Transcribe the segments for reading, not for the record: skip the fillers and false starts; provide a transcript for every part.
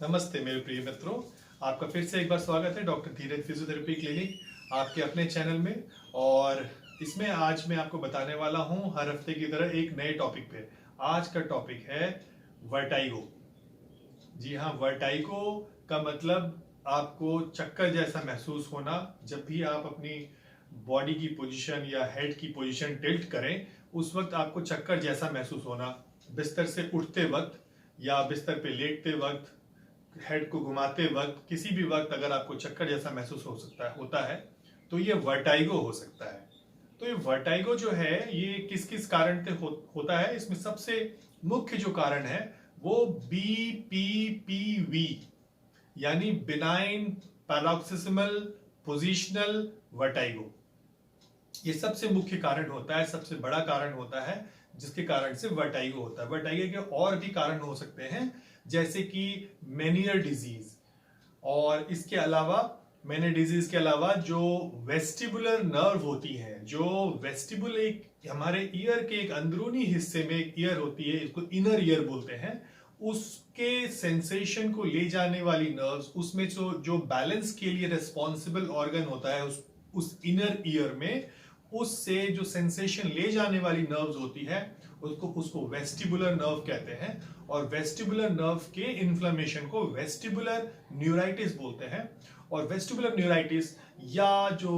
नमस्ते मेरे प्रिय मित्रों, आपका फिर से एक बार स्वागत है डॉक्टर धीरज फिजियोथेरेपी क्लिनिक आपके अपने चैनल में। और इसमें आज मैं आपको बताने वाला हूं हर हफ्ते की तरह एक नए टॉपिक पे। आज का टॉपिक है वर्टाइगो। जी हाँ, वर्टाइगो का मतलब आपको चक्कर जैसा महसूस होना जब भी आप अपनी बॉडी की पोजीशन या हेड की पोजीशन टिल्ट करें, उस वक्त आपको चक्कर जैसा महसूस होना। बिस्तर से उठते वक्त या बिस्तर पे लेटते वक्त, हेड को घुमाते वक्त, किसी भी वक्त अगर आपको चक्कर जैसा महसूस होता है तो ये वर्टाइगो हो सकता है। तो ये वर्टाइगो जो है ये किस किस कारण से होता है। इसमें सबसे मुख्य जो कारण है वो BPPV यानी बिनाइन पैरोक्सिस्मल पोजिशनल वर्टाइगो, ये सबसे मुख्य कारण होता है, सबसे बड़ा कारण होता है जिसके कारण से वर्टाइगो होता है। वर्टाइगो के और भी कारण हो सकते हैं जैसे कि मेनियर डिजीज, और इसके अलावा मेनियर डिजीज के अलावा जो वेस्टिबुलर नर्व होती है, जो वेस्टिबुल एक हमारे ईयर के एक अंदरूनी हिस्से में एक ईयर होती है, इसको इनर ईयर बोलते हैं, उसके सेंसेशन को ले जाने वाली नर्व्स, उसमें जो बैलेंस के लिए रिस्पॉन्सिबल ऑर्गन होता है उस इनर ईयर में, उससे जो सेंसेशन ले जाने वाली नर्व्स होती है उसको वेस्टिबुलर नर्व कहते हैं। और वेस्टिबुलर नर्व के इन्फ्लेमेशन को वेस्टिबुलर न्यूराइटिस बोलते हैं। और वेस्टिबुलर न्यूराइटिस या जो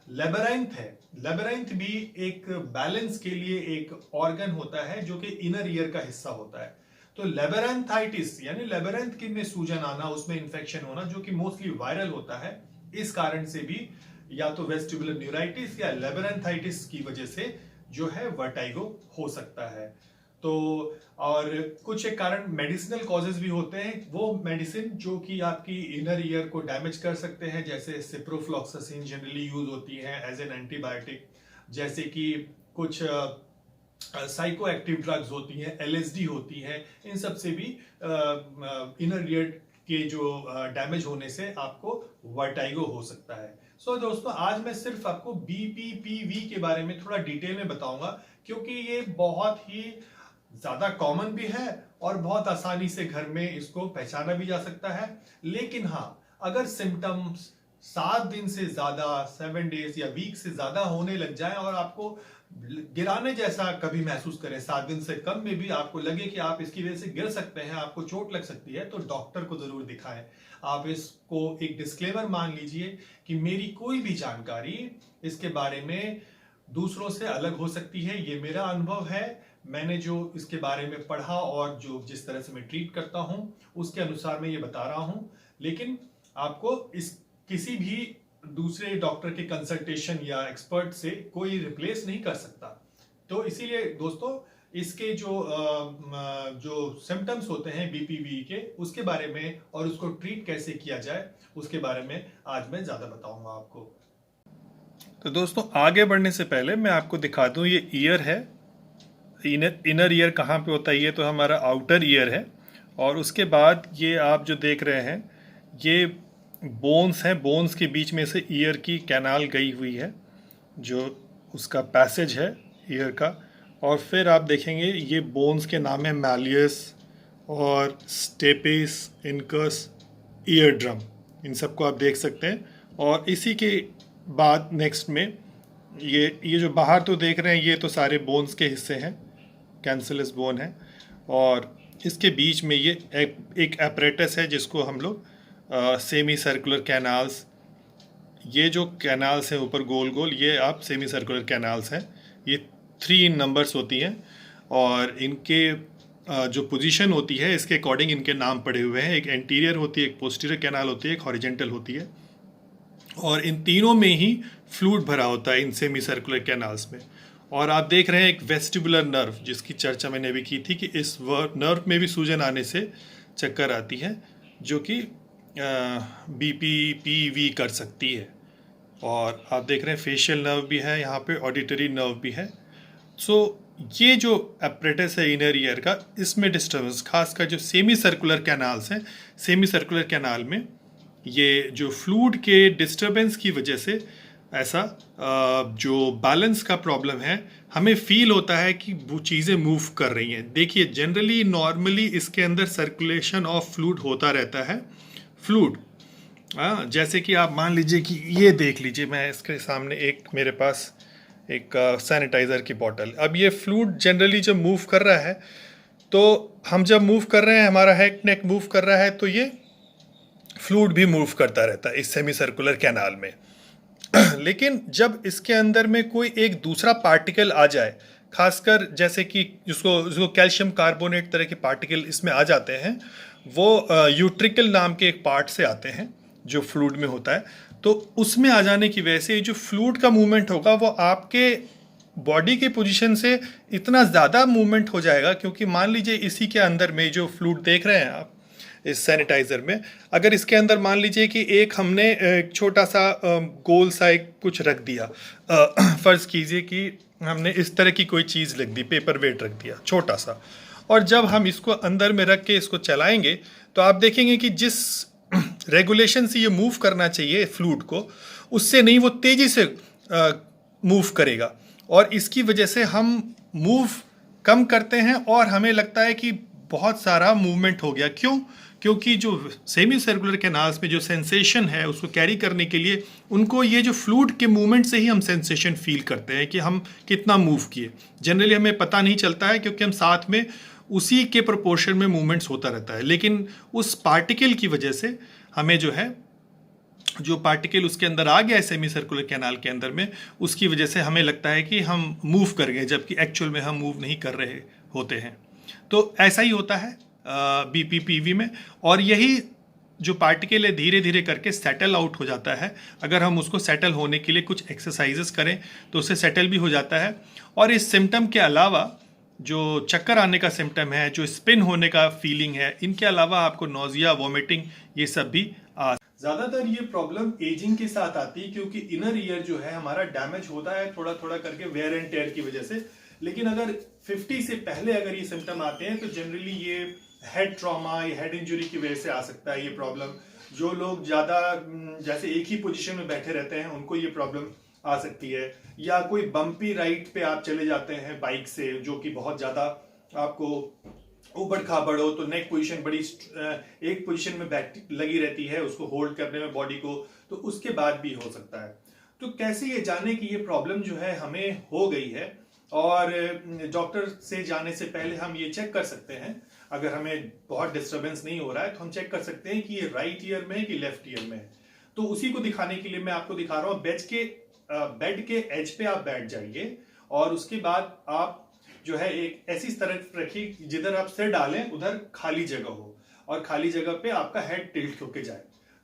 लेबराइंथ है, लेबराइंथ भी एक बैलेंस के लिए एक ऑर्गन होता है जो कि इनर ईयर का हिस्सा होता है। तो लेबरेंथाइटिस यानी लेबरेंथ की में सूजन आना, उसमें इंफेक्शन होना, जो कि मोस्टली वायरल होता है, इस कारण से भी या तो वेस्टिबुलर न्यूराइटिस या लेबरेंथाइटिस की वजह से जो है वर्टाइगो हो सकता है। तो और कुछ एक कारण मेडिसिनल कॉजेज भी होते हैं, वो मेडिसिन जो कि आपकी इनर ईयर को डैमेज कर सकते हैं, जैसे सिप्रोफ्लॉक्सासिन जनरली यूज होती है एज एन एंटीबायोटिक, जैसे कि कुछ साइको एक्टिव ड्रग्स होती हैं, LSD होती हैं, इन सब से भी इनर ईयर के जो डैमेज होने से आपको वर्टाइगो हो सकता है। सो दोस्तों, आज मैं सिर्फ आपको BPPV के बारे में थोड़ा डिटेल में बताऊंगा, क्योंकि ये बहुत ही ज्यादा कॉमन भी है और बहुत आसानी से घर में इसको पहचाना भी जा सकता है। लेकिन हाँ, अगर सिम्टम्स 7 दिन से ज्यादा, 7 डेज या वीक से ज्यादा होने लग जाए और आपको गिराने जैसा कभी महसूस करें, 7 दिन से कम में भी आपको लगे कि आप इसकी वजह से गिर सकते हैं, आपको चोट लग सकती है, तो डॉक्टर को जरूर दिखाएं। आप इसको एक डिस्क्लेमर मान लीजिए कि मेरी कोई भी जानकारी इसके बारे में दूसरों से अलग हो सकती है। ये मेरा अनुभव है, मैंने जो इसके बारे में पढ़ा और जो जिस तरह से मैं ट्रीट करता हूं उसके अनुसार मैं ये बता रहा हूं। लेकिन आपको इस किसी भी दूसरे डॉक्टर के कंसल्टेशन या एक्सपर्ट से कोई रिप्लेस नहीं कर सकता। तो इसीलिए दोस्तों, इसके जो सिम्टम्स होते हैं BPV के, उसके बारे में और उसको ट्रीट कैसे किया जाए उसके बारे में आज मैं ज्यादा बताऊंगा आपको। तो दोस्तों, आगे बढ़ने से पहले मैं आपको दिखा दूं, ये ईयर है। इनर ईयर कहाँ पे होता है? ये तो हमारा आउटर ईयर है। और उसके बाद ये आप जो देख रहे हैं, ये बोन्स हैं। बोन्स के बीच में से ईयर की कैनाल गई हुई है, जो उसका पैसेज है ईयर का। और फिर आप देखेंगे ये बोन्स के नाम है मैलियस और स्टेपिस, इनकस, ईयर ड्रम, इन सबको आप देख सकते हैं। और इसी के बाद नेक्स्ट में ये जो बाहर तो देख रहे हैं, ये तो सारे बोन्स के हिस्से हैं, कैंसलस बोन है। और इसके बीच में ये एक एपरेटस है जिसको हम लोग सेमी सर्कुलर कैनाल्स, ये जो कैनाल्स हैं ऊपर गोल गोल, ये आप सेमी सर्कुलर कैनाल्स हैं। ये 3 इन नंबर्स होती हैं और इनके जो पोजीशन होती है इसके अकॉर्डिंग इनके नाम पड़े हुए हैं। एक एंटीरियर होती है, एक पोस्टीरियर कैनाल होती है, एक हॉरिजेंटल होती है। और इन तीनों में ही फ्लूइड भरा होता है, इन सेमी सर्कुलर कैनाल्स में। और आप देख रहे हैं एक वेस्टिबुलर नर्व, जिसकी चर्चा मैंने अभी की थी कि इस नर्व में भी सूजन आने से चक्कर आती है, जो कि BPPV कर सकती है। और आप देख रहे हैं फेशियल नर्व भी है यहाँ पे, ऑडिटरी नर्व भी है। सो ये जो एपरेटस है इनर ईयर का, इसमें डिस्टर्बेंस, खासकर जो सेमी सर्कुलर कैनाल्स हैं, सेमी सर्कुलर कैनाल में ये जो फ्लूइड के डिस्टर्बेंस की वजह से ऐसा जो बैलेंस का प्रॉब्लम है, हमें फील होता है कि वो चीज़ें मूव कर रही हैं। देखिए जनरली नॉर्मली इसके अंदर सर्कुलेशन ऑफ फ्लूइड होता रहता है। फ्लूइड जैसे कि आप मान लीजिए कि ये देख लीजिए, मैं इसके सामने एक मेरे पास एक सैनिटाइज़र की बॉटल। अब ये फ्लूइड जनरली जब मूव कर रहा है, तो हम जब मूव कर रहे हैं, हमारा हेड नेक मूव कर रहा है, तो ये फ्लूइड भी मूव करता रहता है इस सेमी सर्कुलर कैनाल में। लेकिन जब इसके अंदर में कोई एक दूसरा पार्टिकल आ जाए, खासकर जैसे कि जिसको कैल्शियम कार्बोनेट तरह के पार्टिकल इसमें आ जाते हैं, वो यूट्रिकल नाम के एक पार्ट से आते हैं जो फ्लूइड में होता है। तो उसमें आ जाने की वजह से जो फ्लूइड का मूवमेंट होगा वो आपके बॉडी के पोजीशन से इतना ज़्यादा मूवमेंट हो जाएगा, क्योंकि मान लीजिए इसी के अंदर में जो फ्लूइड देख रहे हैं आप इस सैनिटाइज़र में, अगर इसके अंदर मान लीजिए कि एक हमने एक छोटा सा गोल सा एक कुछ रख दिया, फ़र्ज़ कीजिए कि हमने इस तरह की कोई चीज़ रख दी, पेपर वेट रख दिया छोटा सा, और जब हम इसको अंदर में रख के इसको चलाएंगे तो आप देखेंगे कि जिस रेगुलेशन से ये मूव करना चाहिए फ्लूइड को, उससे नहीं, वो तेज़ी से मूव करेगा। और इसकी वजह से हम मूव कम करते हैं और हमें लगता है कि बहुत सारा मूवमेंट हो गया। क्यों? क्योंकि जो सेमी सर्कुलर कैनाल्स में जो सेंसेशन है उसको कैरी करने के लिए उनको ये जो फ्लूइड के मूवमेंट से ही हम सेंसेशन फील करते हैं कि हम कितना मूव किए। जनरली हमें पता नहीं चलता है क्योंकि हम साथ में उसी के प्रोपोर्शन में मूवमेंट्स होता रहता है, लेकिन उस पार्टिकल की वजह से हमें जो पार्टिकल उसके अंदर आ गया है सेमी सर्कुलर कैनाल के अंदर में, उसकी वजह से हमें लगता है कि हम मूव कर गए, जबकि एक्चुअल में हम मूव नहीं कर रहे होते हैं। तो ऐसा ही होता है बीपीपीवी में, और यही जो पार्टिकल है धीरे धीरे करके सेटल आउट हो जाता है। अगर हम उसको सेटल होने के लिए कुछ एक्सरसाइजेस करें तो उससे सेटल भी हो जाता है। और इस सिम्टम के अलावा जो चक्कर आने का सिम्टम है, जो स्पिन होने का फीलिंग है, इनके अलावा आपको नोजिया, वोमिटिंग, ये सब भी ज़्यादातर ये प्रॉब्लम एजिंग के साथ आती है, क्योंकि इनर ईयर जो है हमारा डैमेज होता है थोड़ा थोड़ा करके वेयर एंड टेयर की वजह से। लेकिन अगर 50 से पहले अगर ये सिम्टम आते हैं तो जनरली ये हेड ट्रॉमा या हेड इंजरी की वजह से आ सकता है ये प्रॉब्लम। जो लोग ज़्यादा जैसे एक ही पोजीशन में बैठे रहते हैं उनको ये प्रॉब्लम आ सकती है, या कोई बम्पी राइड पे आप चले जाते हैं बाइक से, जो कि बहुत ज़्यादा आपको ऊबड़ खाबड़ हो, तो नेक पोजीशन बड़ी एक पोजीशन में लगी रहती है, उसको होल्ड करने में बॉडी को, तो उसके बाद भी हो सकता है। तो कैसे ये जाने कि ये प्रॉब्लम जो है हमें हो गई है, और डॉक्टर से जाने से पहले हम ये चेक कर सकते हैं, अगर हमें बहुत डिस्टर्बेंस नहीं हो रहा है तो हम चेक कर सकते हैं कि ये राइट ईयर में है कि लेफ्ट ईयर में है। तो उसी को दिखाने के लिए मैं आपको दिखा रहा हूँ। बेड के एज पे आप बैठ जाइए, और उसके बाद आप जो है एक ऐसी तरफ रखिए जिधर आप सिर डालें उधर खाली जगह हो, और खाली जगह पे आपका हेड टिल्ट होके जाए।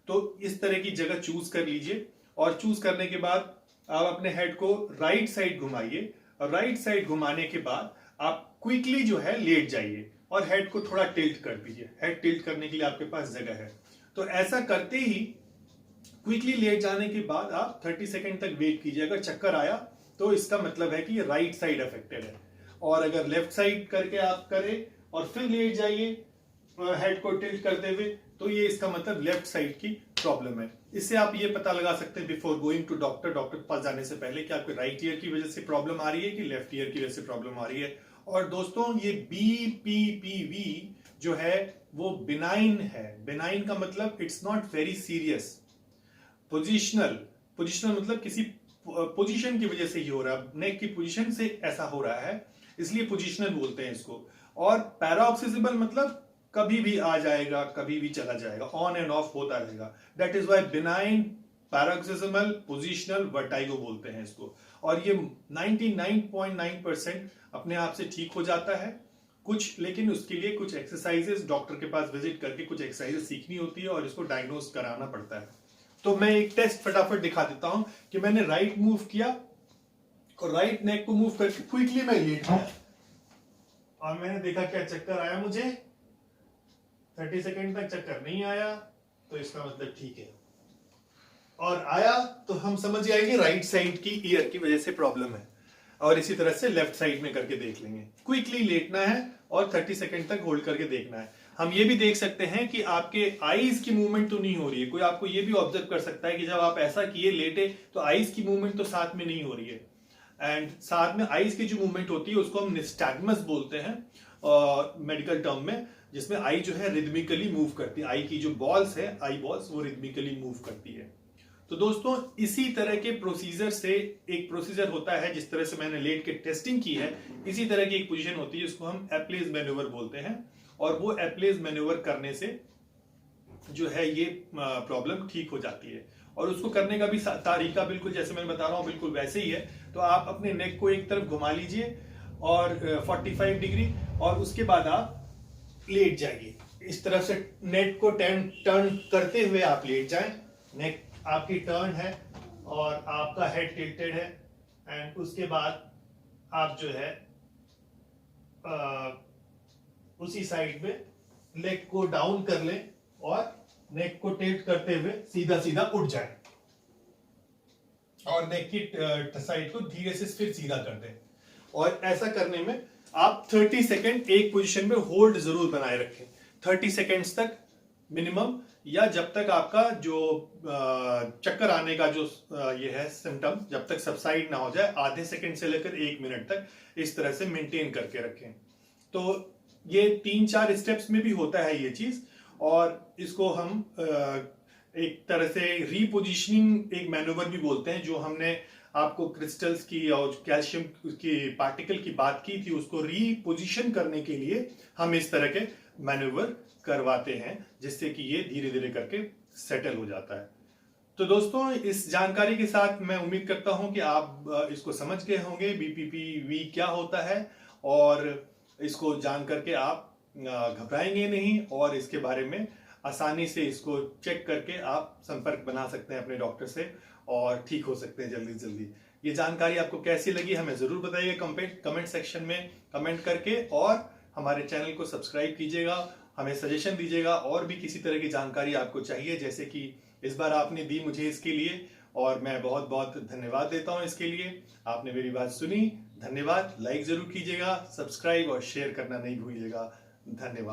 तो इस तरह की जगह चूज कर लीजिए, और चूज करने के बाद आप अपने हेड को राइट साइड घुमाइए, और राइट साइड घुमाने के बाद आप क्विकली जो है लेट जाइए और हेड को थोड़ा टिल्ट कर दीजिए। हेड टिल्ट करने के लिए आपके पास जगह है। तो ऐसा करते ही क्विकली लेट जाने के बाद आप 30 सेकंड तक वेट कीजिए। अगर चक्कर आया तो इसका मतलब है कि ये राइट साइड अफेक्टेड है, और अगर लेफ्ट साइड करके आप करें और फिर लेट जाइए हेड को टिल्ट करते हुए, तो ये इसका मतलब लेफ्ट साइड की प्रॉब्लम है। इससे आप ये पता लगा सकते हैं बिफोर गोइंग टू डॉक्टर के पास जाने से पहले कि आपके राइट ईयर की वजह से प्रॉब्लम आ रही है कि लेफ्ट ईयर की वजह से प्रॉब्लम आ रही है। और दोस्तों ये बीपीपीवी जो है वो बिनाइन है। बिनाइन का मतलब it's not very serious. Positional मतलब किसी पोजीशन की वजह से ही हो रहा है, नेक की पोजीशन से ऐसा हो रहा है, इसलिए पोजिशनल बोलते हैं इसको। और पैराऑक्सिजिबल मतलब कभी भी आ जाएगा, कभी भी चला जाएगा, ऑन एंड ऑफ होता रहेगा। That is why benign, paroxysmal, positional, vertigo बोलते हैं इसको। और ये 99.9% अपने आप से ठीक हो जाता है कुछ, लेकिन उसके लिए कुछ एक्सरसाइजेस डॉक्टर के पास विजिट करके कुछ एक्सरसाइजेस सीखनी होती है और इसको डायग्नोज कराना पड़ता है। तो मैं एक टेस्ट फटाफट दिखा देता हूं कि मैंने राइट मूव किया और राइट नेक को मूव करके क्विकली मैं लेट गया, और मैंने देखा क्या चक्कर आया मुझे। 30 सेकंड तक चक्कर नहीं आया तो इसका मतलब ठीक है, और आया तो हम समझ जाएंगे राइट साइड की ईयर की वजह से प्रॉब्लम है। और इसी तरह से लेफ्ट साइड में करके देख लेंगे। क्विकली लेटना है और 30 सेकंड तक होल्ड करके देखना है। हम ये भी देख सकते हैं कि आपके आईज की मूवमेंट तो नहीं हो रही है। कोई आपको ये भी ऑब्जर्व कर सकता है कि जब आप ऐसा किए लेटे तो आईज की मूवमेंट तो साथ में नहीं हो रही है। एंड साथ में आईज की जो मूवमेंट होती है उसको हम निस्टैग्मस बोलते हैं मेडिकल टर्म में, जिसमें आई जो है रिदमिकली मूव करती है। आई की जो बॉल्स है, आई बॉल्स, वो रिदमिकली मूव करती है। तो दोस्तों इसी तरह के प्रोसीजर से एक प्रोसीजर होता है, जिस तरह से मैंने लेट के टेस्टिंग की है, इसी तरह की एक पोजीशन होती है जिसको हम एप्लेज मैन्यूवर बोलते हैं। और वो एप्लेज मैन्यूवर करने से जो है ये प्रॉब्लम ठीक हो जाती है। और उसको करने का भी तरीका बिल्कुल जैसे मैं बता रहा हूँ बिल्कुल वैसे ही है। तो आप अपने नेक को एक तरफ घुमा लीजिए और 45 डिग्री, और उसके बाद आप लेट जाइए। इस तरफ से नेक को टर्न करते हुए आप लेट जाएं। नेक आपकी टर्न है और आपका हेड टिल्टेड है, एंड उसके बाद आप जो है उसी साइड में लेग को डाउन कर लें और नेक को टिल्ट करते हुए सीधा सीधा उठ जाए, और नेक की साइड को धीरे से फिर सीधा कर दें। और ऐसा करने में आप 30 सेकेंड एक पोजीशन में होल्ड जरूर बनाए रखें, 30 सेकेंड्स तक मिनिमम, या जब तक आपका जो चक्कर आने का जो ये है सिम्टम जब तक सबसाइड ना हो जाए, आधे सेकंड से लेकर 1 मिनट तक इस तरह से मेंटेन करके रखें। तो ये 3-4 स्टेप्स में भी होता है ये चीज, और इसको हम एक तरह से रीपोजिशनिंग एक मैनूवर भी बोलते हैं। जो हमने आपको क्रिस्टल्स की और कैल्शियम की पार्टिकल की बात की थी, उसको रीपोजिशन करने के लिए हम इस तरह के मैनूवर करवाते हैं, जिससे कि ये धीरे धीरे करके सेटल हो जाता है। तो दोस्तों इस जानकारी के साथ मैं उम्मीद करता हूं कि आप इसको समझ गए होंगे BPPV क्या होता है, और इसको जान करके आप घबराएंगे नहीं, और इसके बारे में आसानी से इसको चेक करके आप संपर्क बना सकते हैं अपने डॉक्टर से और ठीक हो सकते हैं जल्दी जल्दी। ये जानकारी आपको कैसी लगी हमें जरूर बताइए कमेंट सेक्शन में कमेंट करके, और हमारे चैनल को सब्सक्राइब कीजिएगा, हमें सजेशन दीजिएगा और भी किसी तरह की जानकारी आपको चाहिए, जैसे कि इस बार आपने दी मुझे इसके लिए, और मैं बहुत बहुत धन्यवाद देता हूं इसके लिए। आपने मेरी बात सुनी, धन्यवाद। लाइक जरूर कीजिएगा, सब्सक्राइब और शेयर करना नहीं भूलिएगा। धन्यवाद।